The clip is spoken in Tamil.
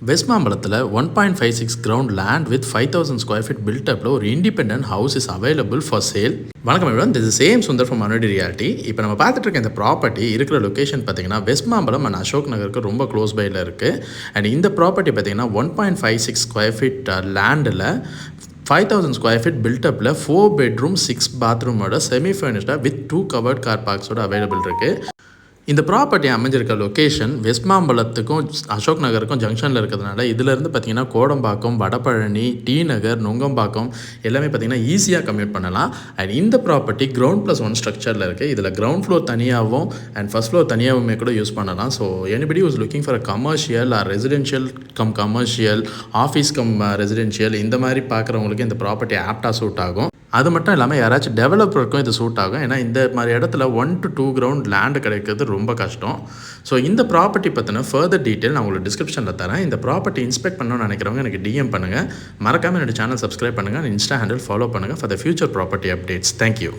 வெஸ்ட் மாம்பலத்தில் 1.56 ground land with 5000 square feet பில்டப்பில் ஒரு independent house is available for sale. வணக்கம் everyone, this is Sam Sundar from அனுடி ரியாலிட்டி. இப்போ நம்ம பார்த்துட்டு இருக்க இந்த ப்ராப்பர்ட்டி இருக்கிற லொக்கேஷன் பார்த்தீங்கன்னா வெஸ்ட் மாம்பலம் அண்ட் அசோக் நகருக்கு ரொம்ப க்ளோஸ் பையில் இருக்குது. அண்ட் இந்த ப்ராப்பர்ட்டி பார்த்தீங்கன்னா 1.56 ஸ்கொயர் ஃபீட் லேண்டில் 5000 ஸ்கொயர் ஃபீட் பில்டப்பில் 4 பெட்ரூம் 6 பாத்ரூமோட செமி ஃபர்னிஷ்டாக வித் 2 கவர்ட் கார் பார்க்ஸோட அவைலபிள் இருக்குது. இந்த ப்ராப்பர்ட்டி அமைஞ்சிருக்க லொக்கேஷன் வெஸ்ட் மாம்பலத்துக்கும் அசோக் நகருக்கும் ஜங்ஷனில் இருக்கிறதுனால இதிலேருந்து பார்த்தீங்கன்னா கோடம்பாக்கம், வடபழனி, டி நகர், நுங்கம்பாக்கம் எல்லாமே பார்த்தீங்கன்னா ஈஸியாக கம்யூட் பண்ணலாம். அண்ட் இந்த ப்ராப்பர்ட்டி கிரவுண்ட் +1 ஸ்ட்ரக்சரில் இருக்குது. இதில் கிரவுண்ட் ஃப்ளோர் தனியாகவும் அண்ட் ஃபர்ஸ்ட் ஃப்ளோர் தனியாகவுமே கூட யூஸ் பண்ணலாம். So anybody was looking for a commercial R residential commercial, office residential இந்த மாதிரி பார்க்குறவங்களுக்கு இந்த ப்ராப்பர்ட்டி ஆப்டாக சூட் ஆகும். அது மட்டும் இல்லாமல் யாராச்சும் டெவலப்பருக்கும் இது சூட் ஆகும். ஏன்னா இந்த மாதிரி இடத்துல 1 to 2 கிரவுண்ட் லேண்டு கிடைக்கிறது ரொம்ப கஷ்டம். ஸோ இந்த ப்ராப்பர்ட்டி பற்றின ஃபர்தர் டீட்டெயில் நான் உங்களுக்கு டிஸ்கிரிப்ஷனில் தரேன். இந்த ப்ராப்பர்ட்டி இன்ஸ்பெக்ட் பண்ணணும்னு நினைக்கிறவங்க எனக்கு டிஎம் பண்ணுங்கள். மறக்காமல் என்னோட சேனல் சப்ஸ்கிரைப் பண்ணுங்கள், இன்ஸ்டா ஹேண்டில் ஃபாலோ பண்ணுங்கள் for the future property updates. Thank you.